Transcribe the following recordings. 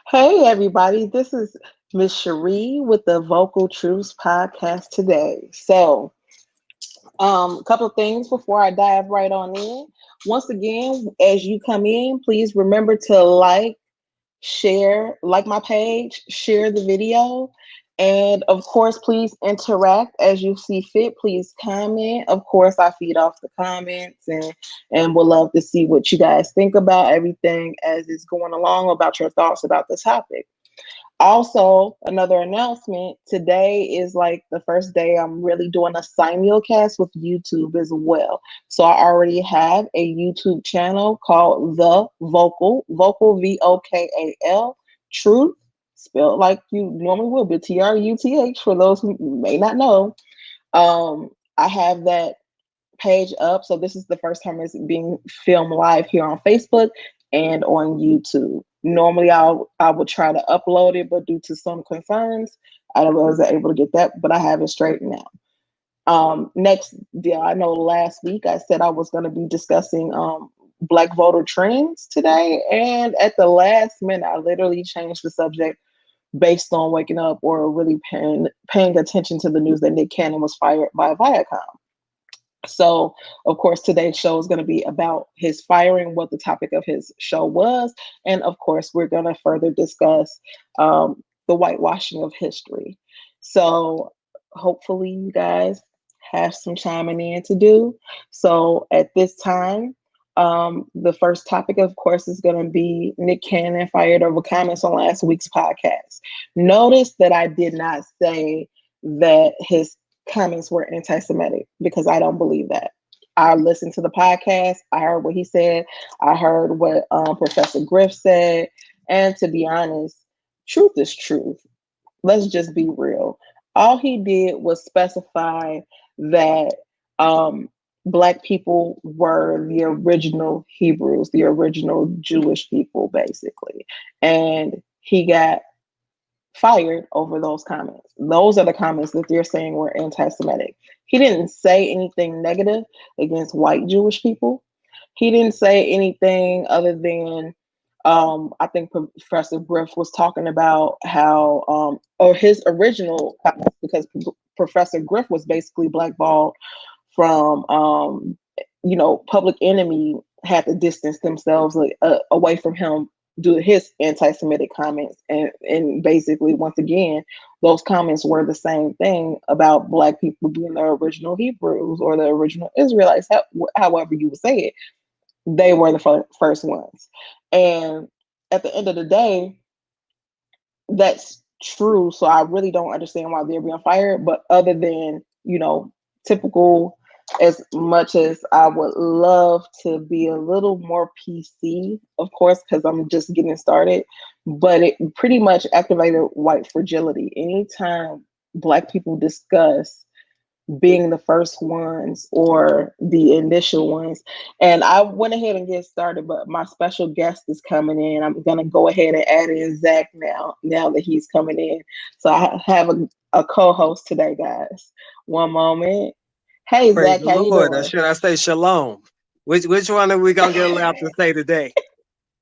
Hey everybody, this is Miss Cherie with the Vocal Truths podcast today. A couple of things before I dive right on in. Once again, as you come in, please remember to like my page, share the video, and of course, please interact as you see fit. Please comment. Of course, I feed off the comments and would love to see what you guys think about everything as it's going along, about your thoughts about the topic. Also, another announcement today is like the first day I'm really doing a simulcast with YouTube as well. So I already have a YouTube channel called The Vocal VOKAL, Truth, spelled like you normally would, but TRUTH for those who may not know. I have that page up. So this is the first time it's being filmed live here on Facebook and on YouTube. Normally I would try to upload it, but due to some concerns, I wasn't able to get that, but I have it straightened out. Next, yeah, I know last week I said I was going to be discussing Black voter trends today, and at the last minute, I literally changed the subject based on waking up or really paying attention to the news that Nick Cannon was fired by Viacom. So, of course, today's show is going to be about his firing, what the topic of his show was. And of course, we're going to further discuss the whitewashing of history. So, hopefully, you guys have some chiming in to do. So, at this time, the first topic, of course, is going to be Nick Cannon fired over comments on last week's podcast. Notice that I did not say that his comments were anti-Semitic because I don't believe that. I listened to the podcast. I heard what he said. I heard what Professor Griff said. And to be honest, truth is truth. Let's just be real. All he did was specify that Black people were the original Hebrews, the original Jewish people, basically. And he got fired over those comments. Those are the comments that they're saying were anti-Semitic. He didn't say anything negative against white Jewish people. He didn't say anything other than I think Professor Griff was talking about how or his original comments, because Professor Griff was basically blackballed from Public Enemy had to distance themselves away from him do his anti-Semitic comments, and basically once again those comments were the same thing about Black people being the original Hebrews or the original Israelites, however you would say it. They were the first ones, and at the end of the day, that's true. So I really don't understand why they're being fired, but other than typical, as much as I would love to be a little more PC, of course, because I'm just getting started, but it pretty much activated white fragility. Anytime Black people discuss being the first ones or the initial ones. And I went ahead and get started, but my special guest is coming in. I'm going to go ahead and add in Zach now that he's coming in. So I have a co-host today, guys. One moment. Hey, Praise Zach, the how you Lord, or doing? should I say shalom? Which one are we gonna get allowed to say today?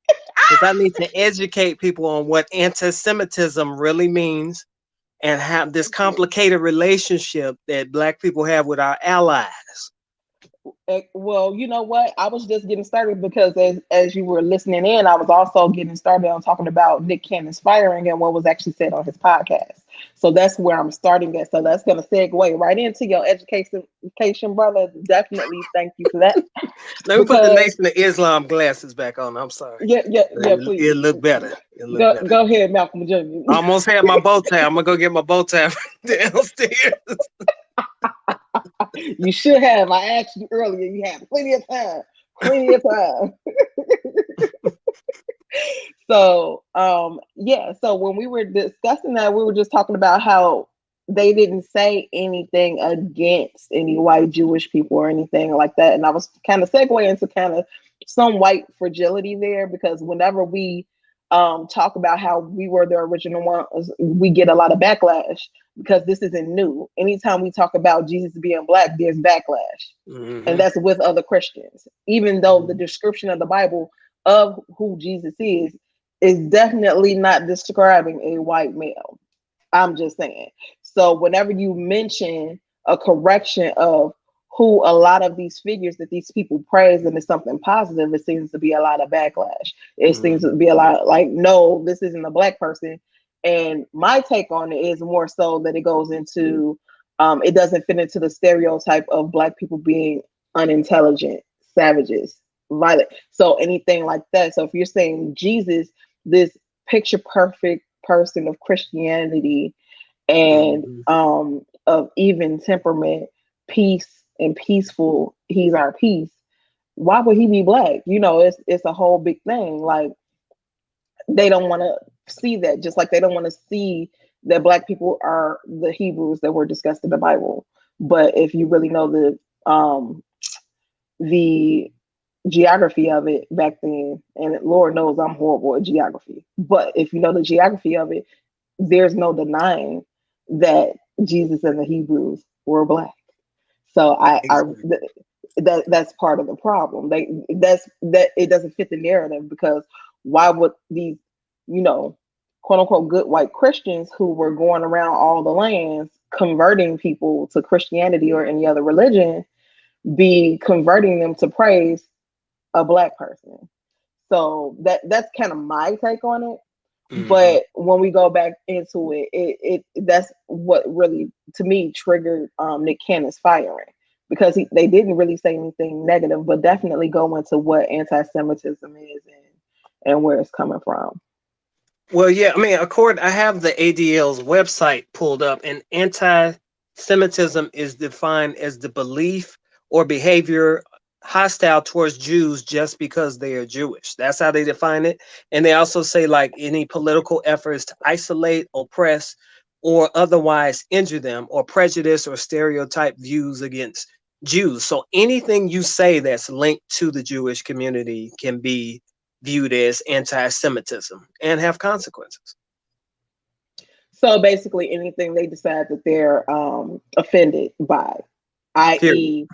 Because I need to educate people on what anti-Semitism really means and have this complicated relationship that Black people have with our allies. Well, you know what? I was just getting started because as you were listening in, I was also getting started on talking about Nick Cannon's firing and what was actually said on his podcast. So that's where I'm starting at. So that's going to segue right into your education, brother. Definitely, thank you for that. Let me put the Because Nation of Islam glasses back on. I'm sorry. yeah, please It look better. It look better. go ahead, Malcolm I Jr. almost had my bow tie. I'm gonna go get my bow tie downstairs. You should have. I asked you earlier. You had plenty of time. Plenty of time. So yeah, so when we were discussing that, we were just talking about how they didn't say anything against any white Jewish people or anything like that. And I was kind of segueing into kind of some white fragility there, because whenever we talk about how we were the original ones, we get a lot of backlash because this isn't new. Anytime we talk about Jesus being Black, there's backlash. And Mm-hmm. that's with other Christians, even though the description of the Bible of who Jesus is is definitely not describing a white male. I'm just saying. So whenever you mention a correction of who a lot of these figures that these people praise and it's something positive, it seems to be a lot of backlash. It seems to Mhm. be a lot like, no, this isn't a black person. And my take on it is more so that it goes into it doesn't fit into the stereotype of black people being unintelligent, savages, violent. So anything like that. So if you're saying Jesus, this picture perfect person of Christianity and Mhm. of even temperament, peace and peaceful, he's our peace. Why would he be black? It's a whole big thing. Like they don't want to see that, just like they don't want to see that black people are the Hebrews that were discussed in the Bible. But if you really know the geography of it back then, and Lord knows I'm horrible at geography, but if you know the geography of it, there's no denying that Jesus and the Hebrews were black. So Exactly. that's part of the problem. That it doesn't fit the narrative because why would these, you know, quote unquote good white Christians who were going around all the lands converting people to Christianity or any other religion be converting them to praise a black person? So that's kind of my take on it. Mhm. But when we go back into it that's what really to me triggered Nick Cannon's firing because they didn't really say anything negative, but definitely go into what anti-Semitism is and where it's coming from. Well, yeah, I mean, I have the ADL's website pulled up, and anti-Semitism is defined as the belief or behavior hostile towards Jews just because they are Jewish. That's how they define it. And they also say like any political efforts to isolate, oppress, or otherwise injure them, or prejudice or stereotype views against Jews. So anything you say that's linked to the Jewish community can be viewed as anti-Semitism and have consequences. So basically anything they decide that they're offended by, Period. i.e.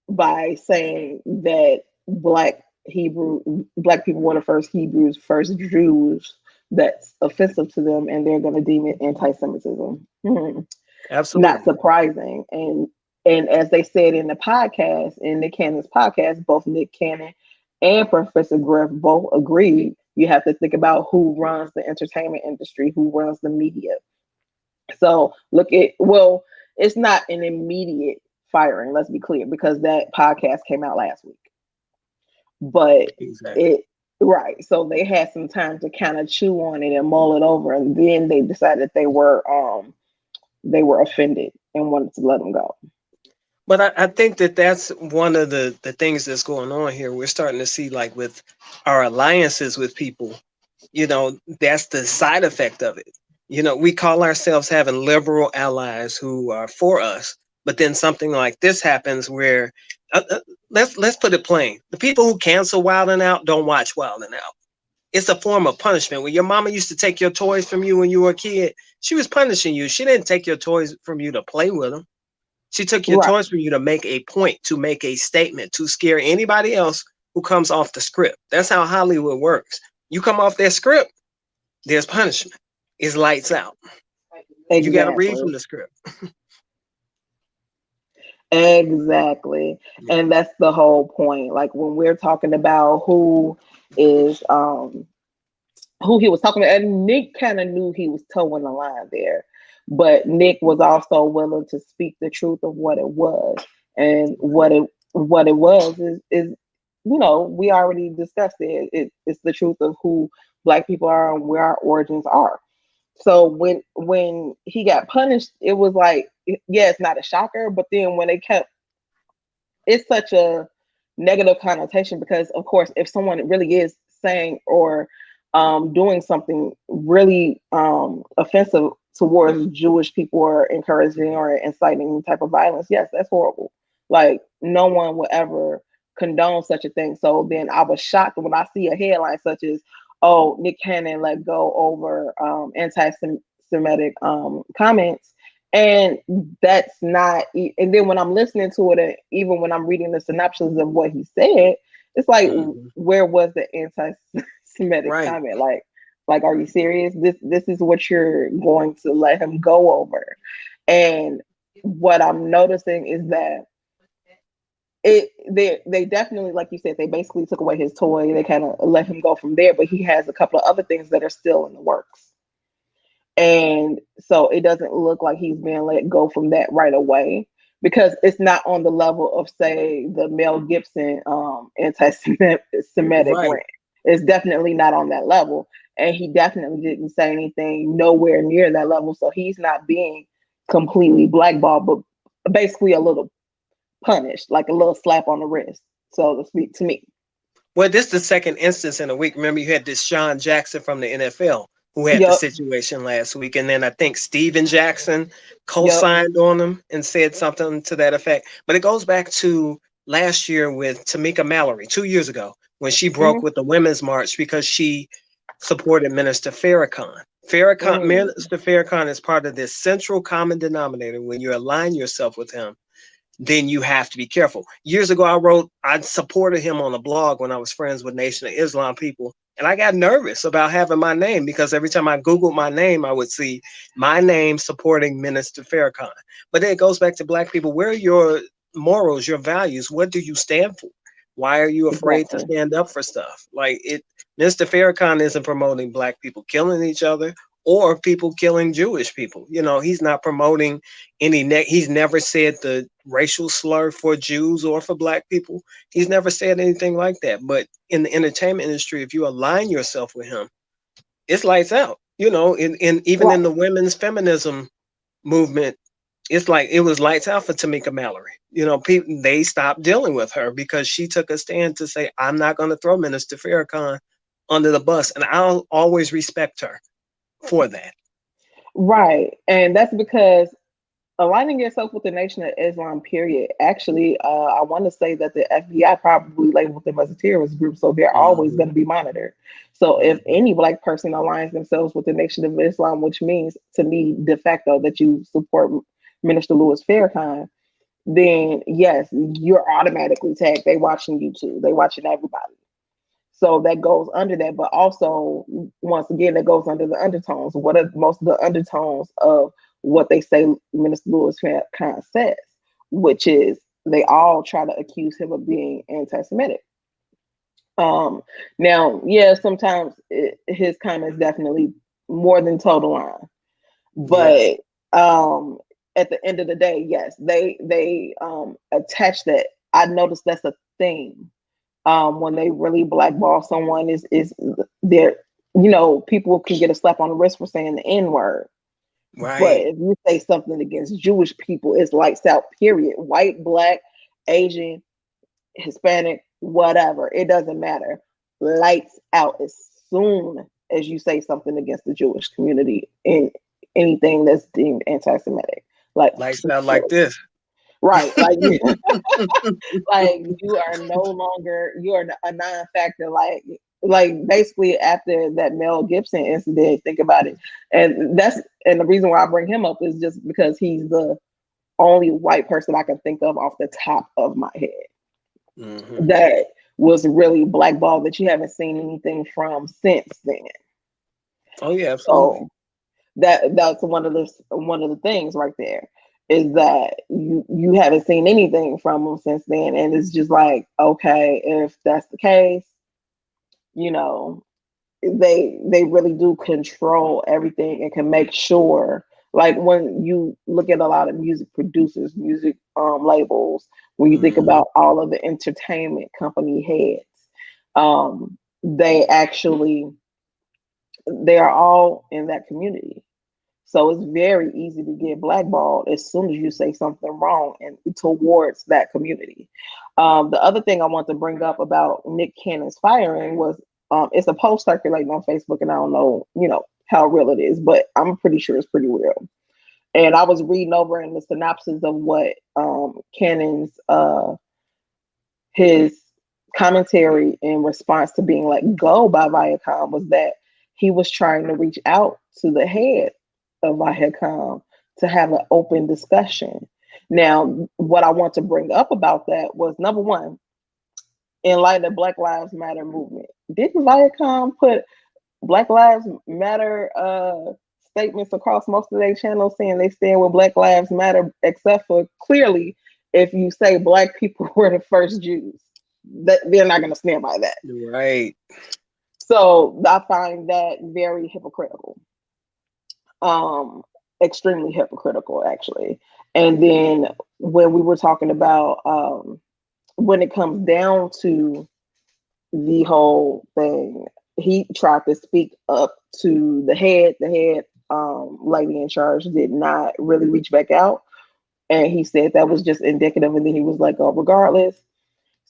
by saying that black people were the first Hebrews, first Jews, that's offensive to them, and they're going to deem it anti-Semitism. Not Absolutely. surprising. And as they said in the podcast, in Nick Cannon's podcast, both Nick Cannon and Professor Griff both agreed. You have to think about who runs the entertainment industry, who runs the media. So look at well, it's not an immediate firing. Let's be clear, because that podcast came out last week. But Exactly. it right, so they had some time to kind of chew on it and mull it over, and then they decided they were offended and wanted to let them go. But I think that that's one of the things that's going on here. We're starting to see like with our alliances with people, that's the side effect of it. We call ourselves having liberal allies who are for us, but then something like this happens where let's put it plain. The people who cancel Wild 'N Out don't watch Wild 'N Out. It's a form of punishment. When your mama used to take your toys from you when you were a kid, she was punishing you. She didn't take your toys from you to play with them. She took your Right. toys from you to make a point, to make a statement, to scare anybody else who comes off the script. That's how Hollywood works. You come off that script, there's punishment. It's lights out. You got to read Exactly. from the script. Exactly. Yeah. And that's the whole point. Like when we're talking about is who he was talking about, and Nick kind of knew he was towing the line there, but Nick was also willing to speak the truth of what it was, and what it was is we already discussed it. It's the truth of who black people are and where our origins are. So when he got punished, it was like, yeah, it's not a shocker, but then when they kept, it's such a negative connotation because of course if someone really is saying or doing something really offensive towards Jewish people or encouraging or inciting any type of violence, yes, that's horrible. Like no one would ever condone such a thing. So then I was shocked when I see a headline such as, oh, Nick Cannon let go over anti-Semitic comments, and that's not, and then when I'm listening to it, and even when I'm reading the synopsis of what he said, it's like, Mhm. where was the anti-Semitic Right. comment? Like, Like, are you serious? This is what you're going to let him go over. And what I'm noticing is that they definitely, like you said, they basically took away his toy. They kind of let him go from there, but he has a couple of other things that are still in the works. And so it doesn't look like he's being let go from that right away, because it's not on the level of, say, the Mel Gibson anti-Semitic Right. rant. It's definitely not on that level. And he definitely didn't say anything nowhere near that level. So he's not being completely blackballed, but basically a little punished, like a little slap on the wrist, so to speak, to me. Well, this is the second instance in a week. Remember, you had this Sean Jackson from the NFL who had the Yep. situation last week, and then I think Steven Jackson Yep. co-signed on him and said something to that effect. But it goes back to last year with Tamika Mallory, 2 years ago, when she broke Hmm. with the Women's March because she supported Minister Farrakhan. Farrakhan, Hmm. Minister Farrakhan is part of this central common denominator. When you align yourself with him, then you have to be careful. Years ago, I supported him on a blog when I was friends with Nation of Islam people. And I got nervous about having my name because every time I Googled my name, I would see my name supporting Minister Farrakhan. But then it goes back to Black people. Where are your morals, your values? What do you stand for? Why are you afraid to Exactly. stand up for stuff? Like it, Mr. Farrakhan isn't promoting Black people killing each other or people killing Jewish people. He's not promoting he's never said the racial slur for Jews or for Black people. He's never said anything like that. But in the entertainment industry, if you align yourself with him, it's lights out. Even in Right. the women's feminism movement, it's like it was lights out for Tamika Mallory. People, they stopped dealing with her because she took a stand to say, I'm not going to throw Minister Farrakhan under the bus. And I'll always respect her for that. Right. And that's because aligning yourself with the Nation of Islam, period. Actually, I want to say that the FBI probably labeled them as a terrorist group, so they're always Hmm. going to be monitored. So if Hmm. any Black person aligns themselves with the Nation of Islam, which means to me de facto that you support Minister Louis Farrakhan, then yes, you're automatically tagged. They watching you too. They watching everybody. So that goes under that, but also once again that goes under the undertones. What are most of the undertones of what they say Minister Lewis kind of says, which is they all try to accuse him of being anti-Semitic. Um, Now, yeah, sometimes his comments definitely more than total line, Yes. but at the end of the day, yes, they attach that. I noticed that's a theme when they really blackball someone is there. People can get a slap on the wrist for saying the N word, but Right. if you say something against Jewish people, it's lights out. Period. White, black, Asian, Hispanic, whatever. It doesn't matter. Lights out as soon as you say something against the Jewish community in anything that's deemed anti-Semitic. Like, Lights out like this. right, like like you are no longer, you are a non-factor, like basically after that Mel Gibson incident. Think about it. And the reason why I bring him up is just because he's the only white person I can think of off the top of my head Hmm. that was really blackballed, that you haven't seen anything from since then. Oh yeah, absolutely. So that's one of the things right there, is that you haven't seen anything from them since then, and it's just like, okay, if that's the case, you know they really do control everything and can make sure, like when you look at a lot of music producers, music labels, when you think Hmm. about all of the entertainment company heads, they actually, they are all in that community. So it's very easy to get blackballed as soon as you say something wrong and towards that community. The other thing I want to bring up about Nick Cannon's firing was, it's a post circulating on Facebook, and I don't know, how real it is, but I'm pretty sure it's pretty real. And I was reading over in the synopsis of what Cannon's his commentary in response to being let go by Viacom was that he was trying to reach out to the head of Viacom to have an open discussion. Now, what I want to bring up about that was, number one, in light of the Black Lives Matter movement, didn't Viacom put Black Lives Matter statements across most of their channels saying they stand with Black Lives Matter, except for clearly if you say Black people were the first Jews, that they're not going to stand by that. Right. So I find that very hypocritical, um, extremely hypocritical, actually. And then when we were talking about when it comes down to the whole thing, he tried to speak up to the head. The head lady in charge did not really reach back out, and he said that was just indicative. And then he was like, "Oh, regardless."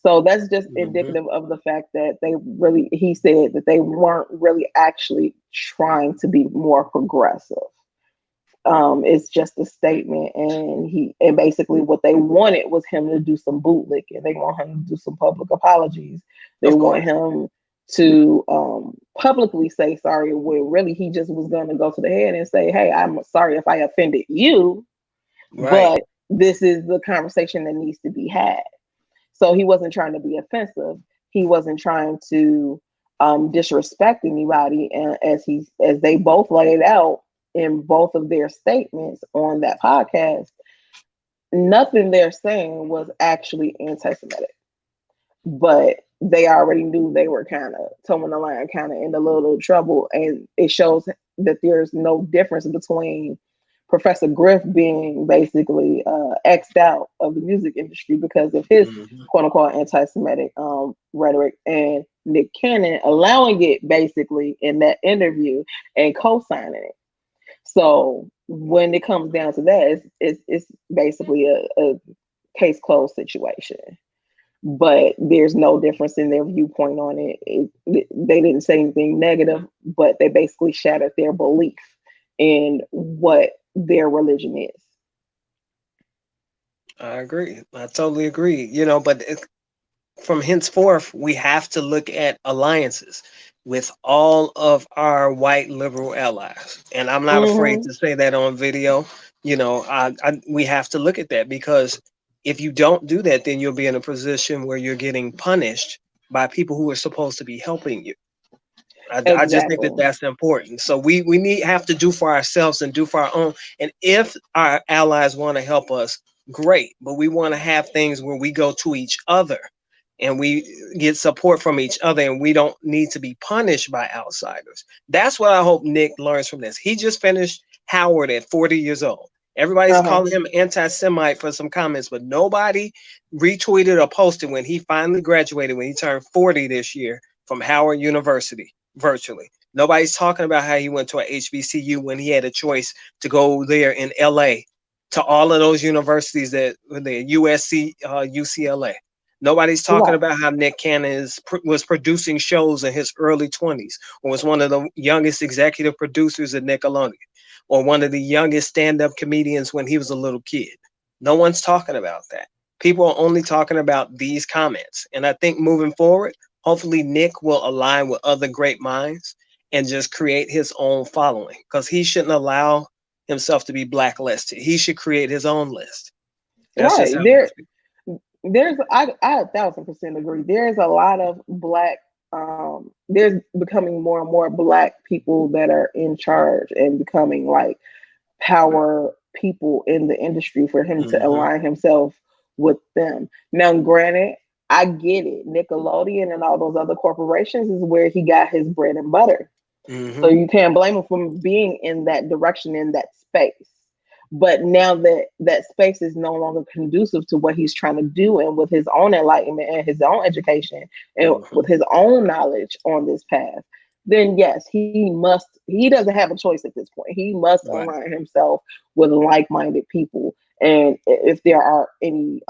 So that's just Hmm. indicative of the fact that they really, he said that they weren't really actually trying to be more progressive. It's just a statement, and basically what they wanted was him to do some bootlicking. They want him to do some public apologies. They Of want course. him to publicly say sorry. Where really he just was going to go to the head and say, "Hey, I'm sorry if I offended you, Right. but this is the conversation that needs to be had." So he wasn't trying to be offensive. He wasn't trying to disrespect anybody. And as they both laid out in both of their statements on that podcast, nothing they're saying was actually anti-Semitic. But they already knew they were kind of towing the line, kind of in a little trouble. And it shows that there's no difference between Professor Griff being basically X'd out of the music industry because of his Hmm. quote unquote anti Semitic rhetoric, and Nick Cannon allowing it basically in that interview and co signing it. So when it comes down to that, it's basically a case closed situation, but there's no difference in their viewpoint on it. They didn't say anything negative, but they basically shattered their belief in what their religion is. I agree. I totally agree. But from henceforth, we have to look at alliances with all of our white liberal allies. And I'm not afraid Mm-hmm. to say that on video. We have to look at that because if you don't do that, then you'll be in a position where you're getting punished by people who are supposed to be helping you. I just think that Exactly. that's important. So we need have to do for ourselves and do for our own. And if our allies want to help us, great. But we want to have things where we go to each other and we get support from each other, and we don't need to be punished by outsiders. That's what I hope Nick learns from this. He just finished Howard at 40 years old. Everybody's Uh-huh. calling him anti-Semite for some comments, but nobody retweeted or posted when he finally graduated, when he turned 40 this year from Howard University virtually. Nobody's talking about how he went to a HBCU when he had a choice to go there in LA, to all of those universities that were there, USC, UCLA. Nobody's talking Right. about how Nick Cannon was producing shows in his early 20s, or was one of the youngest executive producers at Nickelodeon, or one of the youngest stand up comedians when he was a little kid. No one's talking about that. People are only talking about these comments. And I think moving forward, hopefully Nick will align with other great minds and just create his own following, because he shouldn't allow himself to be blacklisted. He should create his own list. That's just Right. how I feel. I 1,000% agree. There's a lot of black there's becoming more and more black people that are in charge and becoming like power people in the industry for him to Hmm. align himself with them. Now, granted, I get it. Nickelodeon and all those other corporations is where he got his bread and butter. So Hmm. you can't blame him for being in that direction, in that space. But now that that space is no longer conducive to what he's trying to do, and with his own enlightenment and his own education and Hmm. with his own knowledge on this path, then yes, he doesn't have a choice at this point. He must Right. align himself with like-minded people. And if there are any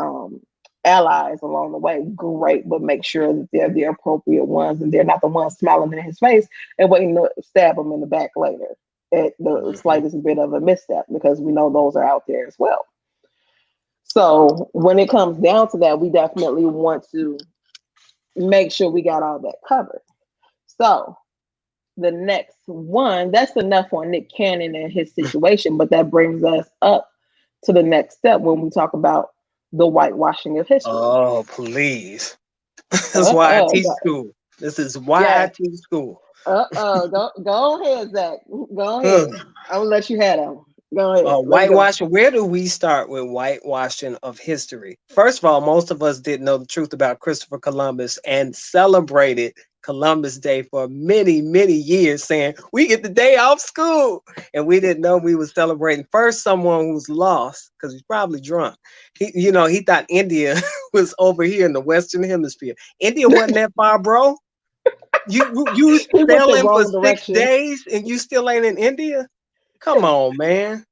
allies along the way, great, but make sure that they're the appropriate ones and they're not the ones smiling in his face and waiting to stab him in the back later at the Hmm. slightest bit of a misstep, because we know those are out there as well. So when it comes down to that, we definitely want to make sure we got all that covered. So the next one, that's enough on Nick Cannon and his situation, but that brings us up to the next step when we talk about the whitewashing of history. Oh, please. That's why I Uh-uh, teach school. This is Yes. YIT school. Go ahead, Zach. Go Ugh. ahead. I'm gonna let you have them. Go ahead. Let's go. Whitewashing. Where do we start with whitewashing of history? First of all, most of us didn't know the truth about Christopher Columbus and celebrated Columbus Day for many, many years, saying we get the day off school, and we didn't know we was celebrating first someone who's lost because he's probably drunk. He thought India was over here in the Western Hemisphere. India wasn't that far, bro. You He went the sailing for wrong 6 direction. days and you still ain't in India? Come on, man.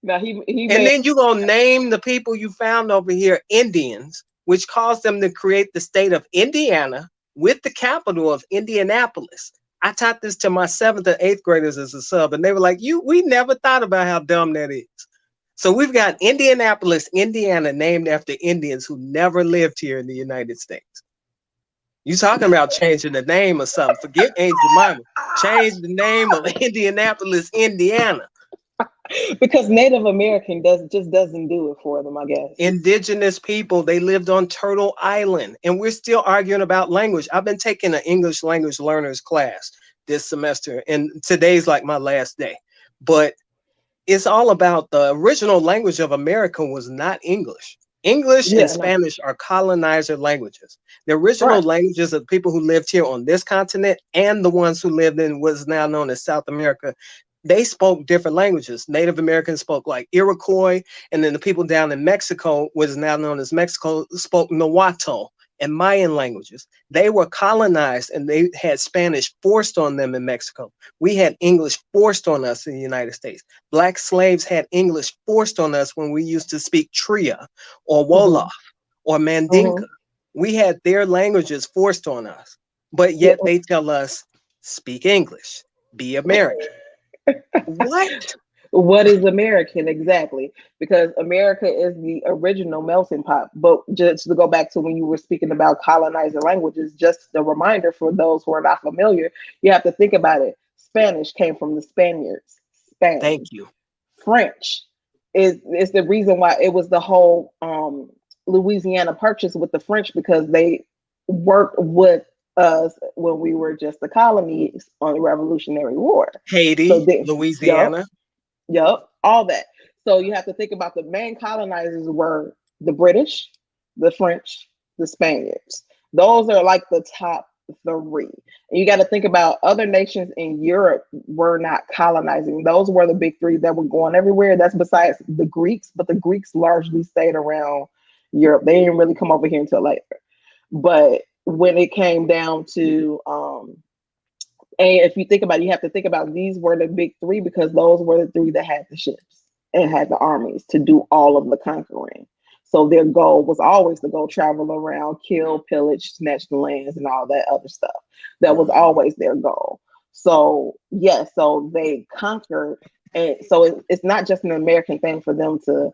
Now he And made then you gonna name the people you found over here Indians, which caused them to create the state of Indiana with the capital of Indianapolis. I taught this to my seventh and eighth graders as a sub, and they were like, we never thought about how dumb that is. So we've got Indianapolis, Indiana, named after Indians who never lived here in the United States. You talking about changing the name or something? Forget Aunt Jemima. Change the name of Indianapolis, Indiana. because Native American doesn't do it for them, I guess. Indigenous people, they lived on Turtle Island, and we're still arguing about language. I've been taking an English language learners class this semester, and today's like my last day. But it's all about the original language of America was not English. English and Yeah, no. Spanish are colonizer languages. The original Right. languages of people who lived here on this continent and the ones who lived in what is now known as South America, they spoke different languages. Native Americans spoke like Iroquois, and then the people down in Mexico, what is now known as Mexico, spoke Nahuatl and Mayan languages. They were colonized and they had Spanish forced on them in Mexico. We had English forced on us in the United States. Black slaves had English forced on us when we used to speak Tria or Wolof Hmm. or Mandinka. Hmm. We had their languages forced on us, but Yeah. yet they tell us speak English, be American. What? What is American exactly? Because America is the original melting pot. But just to go back to when you were speaking about colonizer languages, just a reminder for those who are not familiar, you have to think about it. Spanish came from the Spaniards, Thank Spain. you. French is the reason why it was the whole Louisiana Purchase with the French because they worked with us when we were just the colonies on the Revolutionary War. So Haiti, they, yup, Louisiana. yup, all that. So you have to think about the main colonizers were the British, the French, the Spaniards. Those are like the top three. And you got to think about other nations in Europe were not colonizing. Those were the big three that were going everywhere. That's besides the Greeks, but the Greeks largely stayed around Europe. They didn't really come over here until later. But when it came down to and if you think about it, you have to think about these were the big three because those were the three that had the ships and had the armies to do all of the conquering. So their goal was always to go travel around, kill, pillage, snatch the lands, and all that other stuff. That was always their goal. So yes, so they conquered, and so it's not just an American thing for them to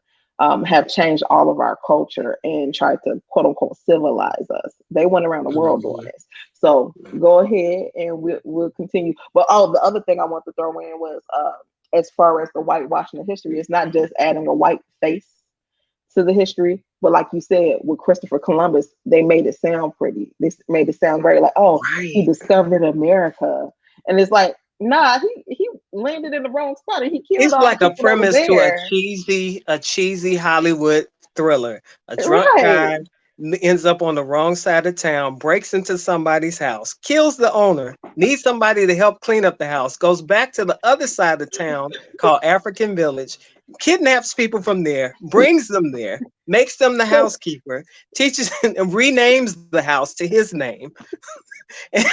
have changed all of our culture and tried to quote unquote civilize us. They went around the world doing Mhm. this. So go ahead and we'll continue. But oh, the other thing I want to throw in was as far as the whitewashing of history, it's not just adding a white face to the history, but like you said, with Christopher Columbus, they made it sound pretty. They made it sound very like, oh, he Right. discovered America, and it's like, nah, he landed in the wrong spot and he killed It's all the like a people that was premise to there. a cheesy Hollywood thriller. A drunk Right. guy ends up on the wrong side of town, breaks into somebody's house, kills the owner, needs somebody to help clean up the house, goes back to the other side of town called African Village, kidnaps people from there, brings them there, makes them the housekeeper, teaches and renames the house to his name,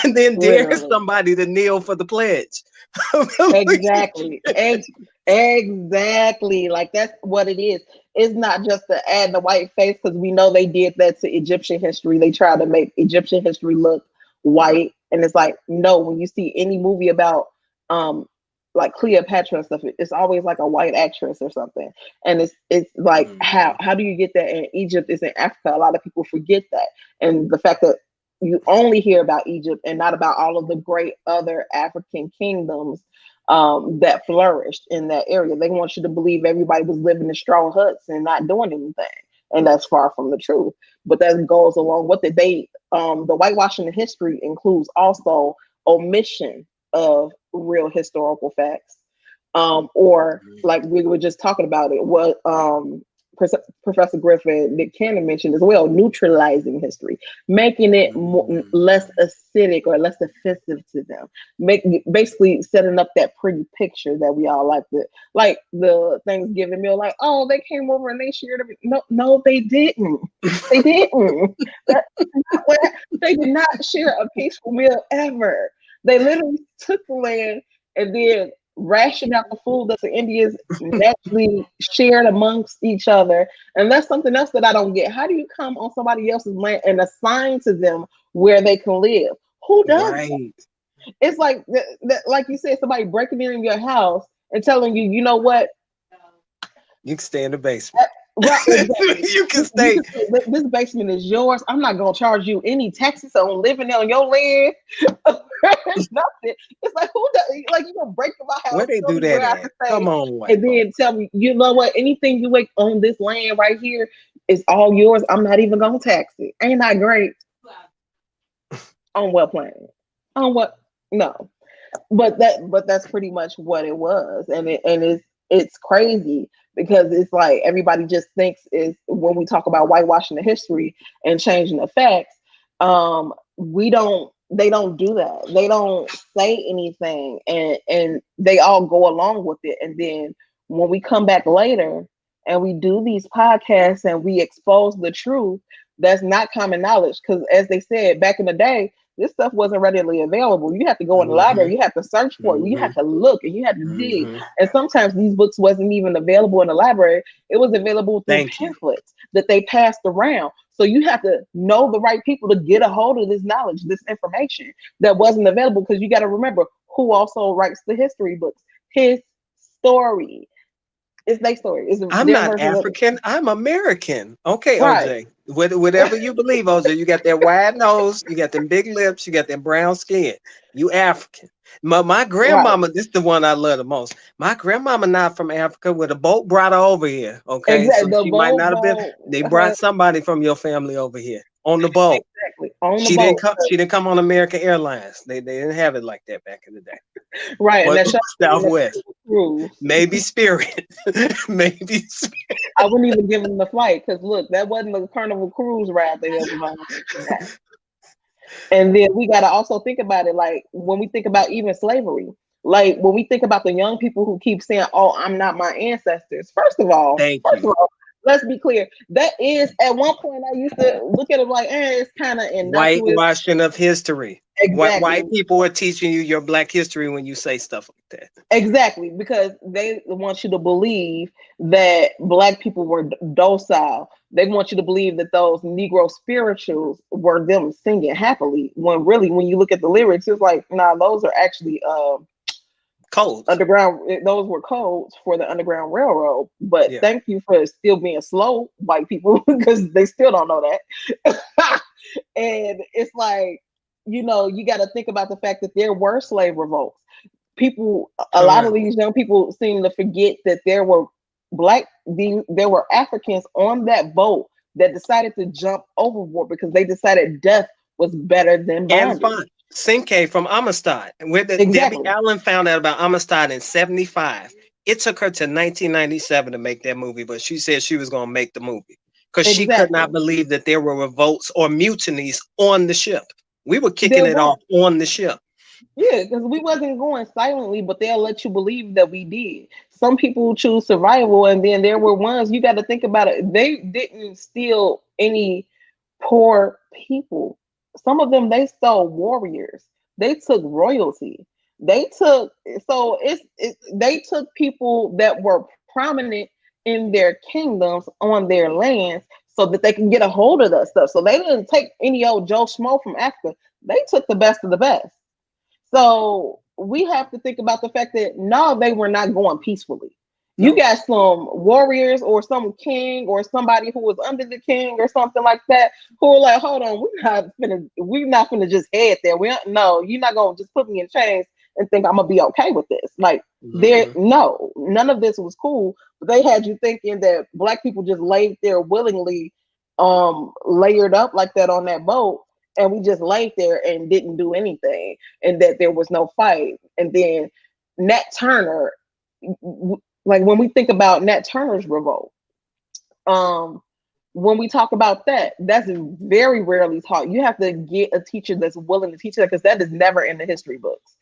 and then dares Literally. somebody to kneel for the pledge. Exactly. Exactly. Like that's what it is. It's not just to add the white face because we know they did that to Egyptian history. They try to make Egyptian history look white. And it's like, no, when you see any movie about um like Cleopatra and stuff, it's always like a white actress or something. And it's like Mhm. how do you get that in Egypt is in Africa? A lot of people forget that. And the fact that you only hear about Egypt and not about all of the great other African kingdoms that flourished in that area. They want you to believe everybody was living in straw huts and not doing anything. and that's far from the truth. But that goes along with it. The whitewashing in history includes also omission of real historical facts, or like we were just talking about it, what Professor Griffin, Nick Cannon mentioned as well, neutralizing history, making it less acidic or less offensive to them, basically setting up that pretty picture that we all like the Thanksgiving meal, like, oh, they came over and they shared everything. No, no, they didn't. They didn't. That's not what, they did not share a peaceful meal ever. They literally took the land and then ration out the food that the Indians naturally shared amongst each other. And that's something else that I don't get. How do you come on somebody else's land and assign to them where they can live? Who does that? Right. It's like like you said, somebody breaking in your house and telling you, you know what? You can stay in the basement. Right, exactly. You can You stay. can say, this basement is yours. I'm not gonna charge you any taxes on living on your land. Nothing. It's like, who does, like, you gonna break in my Where house, they tell do me that where I at? can stay, Come on, white and folks. then tell me, you know what? Anything you make on this land right here is all yours. I'm not even gonna tax it. Ain't that great? On what planet? On what? No. But that's pretty much what it was, and it's crazy because it's like everybody just thinks is when we talk about whitewashing the history and changing the facts, we don't they don't do that. They don't say anything, and they all go along with it, and then when we come back later and we do these podcasts and we expose the truth, that's not common knowledge, because as they said back in the day, this stuff wasn't readily available. You have to go in the Mm-hmm. library, you have to search for it, you Mm-hmm. have to look, and you have to dig. Mm-hmm. And sometimes these books wasn't even available in the library. It was available through Thank you. pamphlets that they passed around. So you have to know the right people to get a hold of this knowledge, this information that wasn't available. Because you got to remember who also writes the history books. His story. It's their story. It's I'm their not version of it. African. I'm American. Okay, Right. OJ. Whatever you believe, OJ. You got that wide nose. You got them big lips. You got that brown skin. You African. My Right. grandmama, this is the one I love the most. My grandmama not from Africa with a boat brought her over here. Okay, so Exactly. The she might boat not have been. boat They her brought somebody from your family over here on the boat. exactly on the She didn't boat. come. She didn't come on American Airlines. They didn't have it like that back in the day. Right. And But that shot in the Southwest, cruise. maybe Spirit, maybe. I wouldn't even give them the flight because look, that wasn't a Carnival cruise ride that was on. And then we got to also think about it, like when we think about even slavery, like when we think about the young people who keep saying, "Oh, I'm not my ancestors." Thank First you. of all, let's be clear. That is at one point I used to look at it like, it's kind of innocuous. Whitewashing of history. White Exactly. people are teaching you your black history when you say stuff like that. Exactly, because they want you to believe that black people were docile. They want you to believe that those Negro spirituals were them singing happily. When really, when you look at the lyrics, it's like, nah, those are actually Codes. underground. Those were codes for the Underground Railroad. But Yeah. thank you for still being slow, white people, because they still don't know that. And it's like, you got to think about the fact that there were slave revolts. A lot of Correct. these young people seem to forget that there were Africans on that boat that decided to jump overboard because they decided death was better than And bondage. fun. Cinque from Amistad. Where Debbie Exactly. Allen found out about Amistad in 75. It took her to 1997 to make that movie, but she said she was going to make the movie because she could not Exactly. believe that there were revolts or mutinies on the ship. We were kicking There it were. off on the ship. Yeah, because we wasn't going silently, but they'll let you believe that we did. Some people choose survival, and then there were ones, you got to think about it. They didn't steal any poor people. Some of them, they stole warriors. They took royalty. They took they took people that were prominent in their kingdoms on their lands so that they can get a hold of that stuff. So they didn't take any old Joe Schmo from Africa. They took the best of the best. So we have to think about the fact that no, they were not going peacefully. You No. got some warriors or some king or somebody who was under the king or something like that who are like, hold on, we're not gonna just head there. No, you're not gonna just put me in chains and think I'm gonna be okay with this. Like, there, Mhm. no, none of this was cool. But they had you thinking that black people just laid there willingly, layered up like that on that boat, and we just laid there and didn't do anything, and that there was no fight. And then Nat Turner, like when we think about Nat Turner's revolt, um, when we talk about that, that's very rarely taught. You have to get a teacher that's willing to teach that, because that is never in the history books.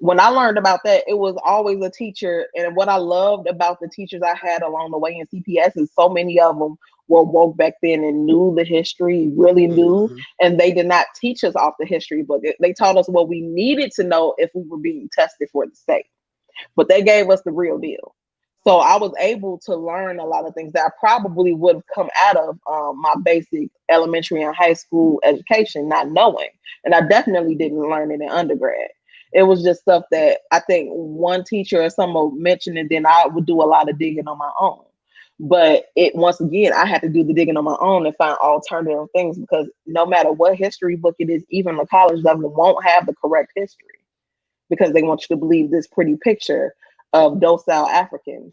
When I learned about that, it was always a teacher. And what I loved about the teachers I had along the way in CPS is so many of them were woke back then and knew the history, really knew, Mhm. and they did not teach us off the history book. They taught us what we needed to know if we were being tested for the state, but they gave us the real deal. So I was able to learn a lot of things that I probably would have come out of my basic elementary and high school education not knowing. And I definitely didn't learn it in undergrad. It was just stuff that I think one teacher or someone mentioned, and then I would do a lot of digging on my own. But it once again, I had to do the digging on my own and find alternative things, because no matter what history book it is, even the college level won't have the correct history, because they want you to believe this pretty picture of docile Africans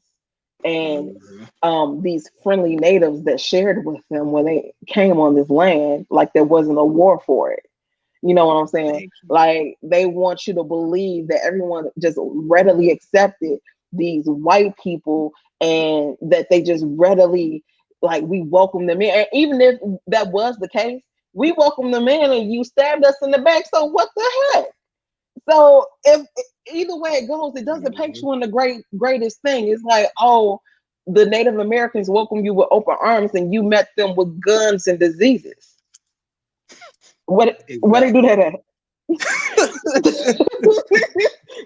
and Mhm. these friendly natives that shared with them when they came on this land, like there wasn't a war for it. You know what I'm saying? Thank you. Like they want you to believe that everyone just readily accepted these white people, and that they just readily, like, we welcome them in. And even if that was the case, we welcome them in and you stabbed us in the back. So what the heck? So if either way it goes, it doesn't paint Mhm. you in the greatest thing. It's like, oh, the Native Americans welcome you with open arms, and you met them with guns and diseases. What they do Exactly. that at?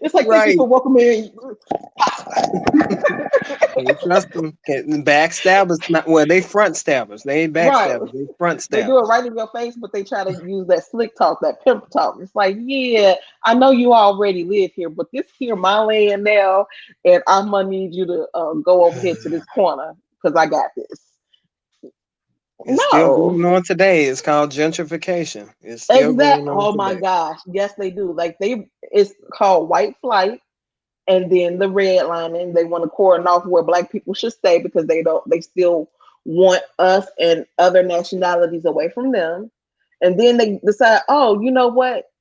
It's like, thank you Right. for welcoming. Can't trust them. Can't, backstabbers. Not, well, they front stabbers. They ain't Right. backstabbers. They front They do it stabbers. right in your face, but they try to use that slick talk, that pimp talk. It's like, yeah, I know you already live here, but this here my land now, and I'm gonna need you to go over here to this corner because I got this. It's still No, going on today. It's called gentrification. It's still exact. going on Oh my today. gosh, yes they do. Like it's called white flight, and then the red lining. They want to cordon off where black people should stay because they don't. They still want us and other nationalities away from them. And then they decide, oh, you know what?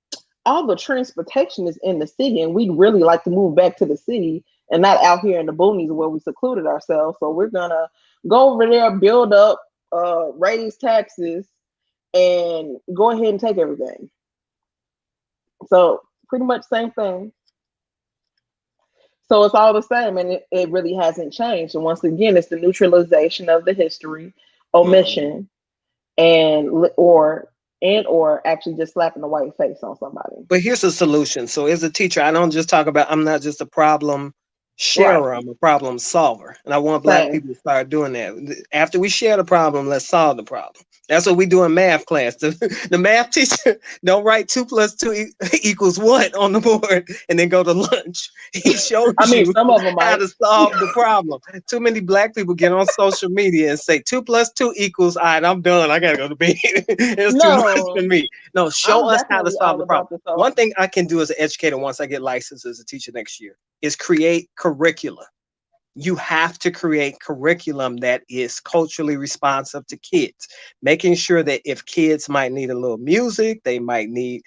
All the transportation is in the city, and we'd really like to move back to the city and not out here in the boonies where we secluded ourselves. So we're gonna go over there, build up, raise taxes, and go ahead and take everything. So pretty much same thing. So it's all the same, and it really hasn't changed. And once again, it's the neutralization of the history, Mhm. omission, or actually just slapping the white face on somebody. But here's a solution. So as a teacher, I don't just talk about, I'm not just a problem Right. sharer, I'm a problem solver. And I want black Same. people to start doing that. After we share the problem, let's solve the problem. That's what we do in math class. The math teacher don't write 2 + 2 equals what on the board and then go to lunch. He shows I mean, you some of them how might. to solve the problem. Too many black people get on social media and say 2 + 2 equals, all right, I'm done. I gotta go to bed. It's too much for No, me. No, show I'm us how to definitely solve all the problem. about the self. One thing I can do as an educator once I get licensed as a teacher next year is create curricula. You have to create curriculum that is culturally responsive to kids, making sure that if kids might need a little music, they might need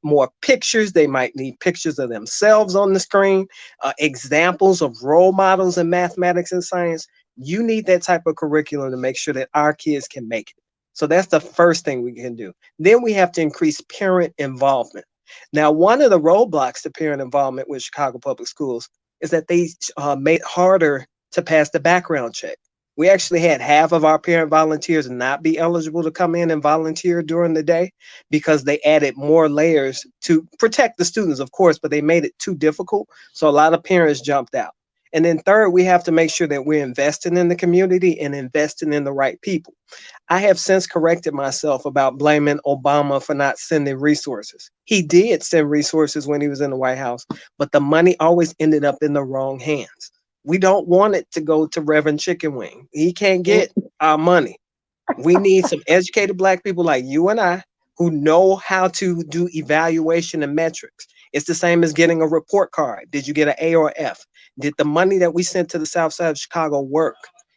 more pictures, they might need pictures of themselves on the screen, examples of role models in mathematics and science. You need that type of curriculum to make sure that our kids can make it. So that's the first thing we can do. Then we have to increase parent involvement. Now, one of the roadblocks to parent involvement with Chicago Public Schools is that they made it harder to pass the background check. We actually had half of our parent volunteers not be eligible to come in and volunteer during the day because they added more layers to protect the students, of course, but they made it too difficult. So a lot of parents jumped out. And then third, we have to make sure that we're investing in the community and investing in the right people. I have since corrected myself about blaming Obama for not sending resources. He did send resources when he was in the White House, but the money always ended up in the wrong hands. We don't want it to go to Reverend Chicken Wing. He can't get our money. We need some educated black people like you and I who know how to do evaluation and metrics. It's the same as getting a report card. Did you get an A or F? Did the money that we sent to the South Side of Chicago work?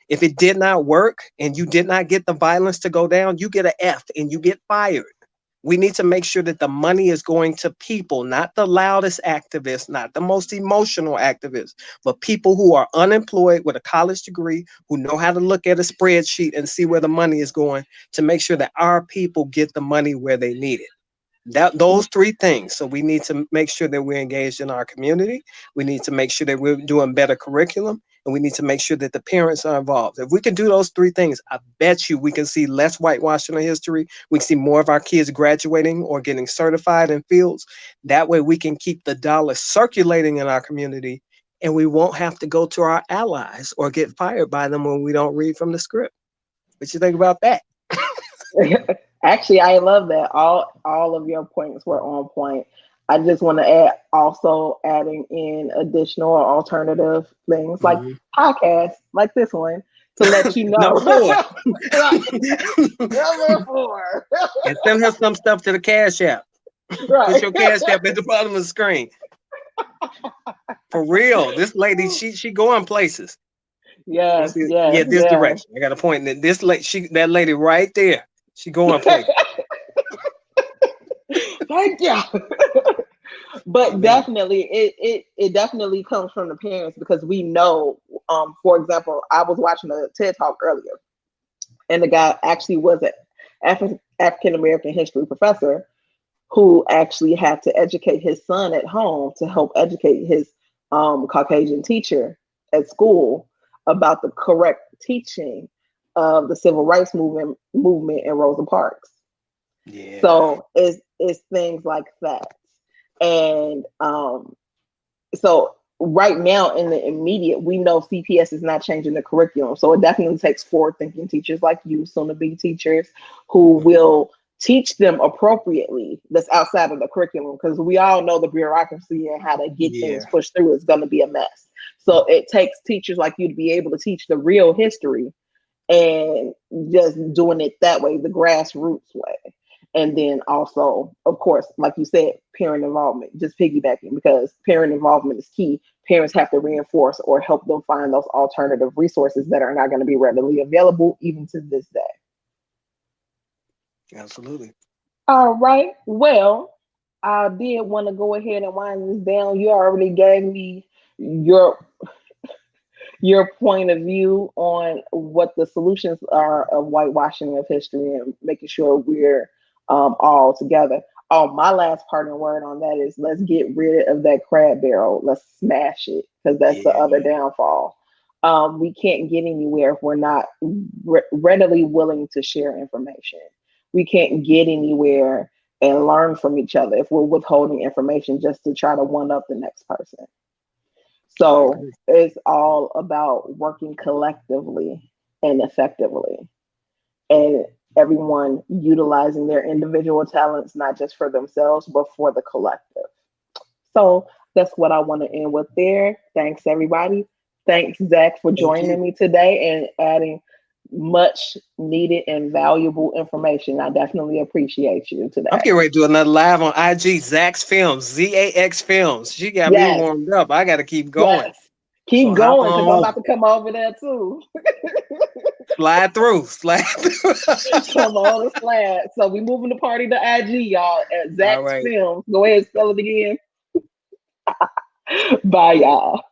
If it did not work and you did not get the violence to go down, you get an F and you get fired. We need to make sure that the money is going to people, not the loudest activists, not the most emotional activists, but people who are unemployed with a college degree, who know how to look at a spreadsheet and see where the money is going, to make sure that our people get the money where they need it. Those three things. So we need to make sure that we're engaged in our community. We need to make sure that we're doing better curriculum, and we need to make sure that the parents are involved. If we can do those three things, I bet you we can see less whitewashing of history. We can see more of our kids graduating or getting certified in fields. That way we can keep the dollar circulating in our community, and we won't have to go to our allies or get fired by them when we don't read from the script. What you think about that? Actually, I love that. All of your points were on point. I just want to add, also adding in additional or alternative things like Mhm. podcasts like this one to let you Number know. four. Right. Number four. And send her some stuff to the Cash App. Put Right. your Cash App at the bottom of the screen. For real, this lady, she going places. Let's Yes, see. yes, Yeah, this yes. direction. I got a point that that lady right there, she going places. Thank you. But Amen. definitely it definitely comes from the parents because we know, for example, I was watching a TED talk earlier and the guy actually was an African American history professor who actually had to educate his son at home to help educate his Caucasian teacher at school about the correct teaching of the civil rights movement in Rosa Parks. Yeah. So it's things like that. And so right now in the immediate, we know CPS is not changing the curriculum. So it definitely takes forward thinking teachers like you, soon to be teachers, who will teach them appropriately that's outside of the curriculum. Because we all know the bureaucracy and how to get Yeah. things pushed through is going to be a mess. So it takes teachers like you to be able to teach the real history and just doing it that way, the grassroots way. And then also, of course, like you said, parent involvement, just piggybacking because parent involvement is key. Parents have to reinforce or help them find those alternative resources that are not going to be readily available even to this day. Absolutely. All right. Well, I did want to go ahead and wind this down. You already gave me your your point of view on what the solutions are of whitewashing of history and making sure we're all together. Oh, my last parting word on that is let's get rid of that crab barrel. Let's smash it because that's the other Yeah. downfall. We can't get anywhere if we're not readily willing to share information. We can't get anywhere and learn from each other if we're withholding information just to try to one up the next person. I So agree. it's all about working collectively and effectively, and everyone utilizing their individual talents, not just for themselves, but for the collective. So that's what I want to end with there. Thanks, everybody. Thanks, Zach, for Thank you. joining me today and adding much needed and valuable information. I definitely appreciate you I'm today. getting ready to do another live on IG, Zach's Films, ZAX Films. She got me Yes, warmed up. I got to keep going. yes. So Keep hop going because on I'm over. about to come over there too. Slide through. Slide through. Come on the slab. So we moving the party to IG, y'all, at All Zach's right. Films. Go ahead and spell it again. Bye, y'all.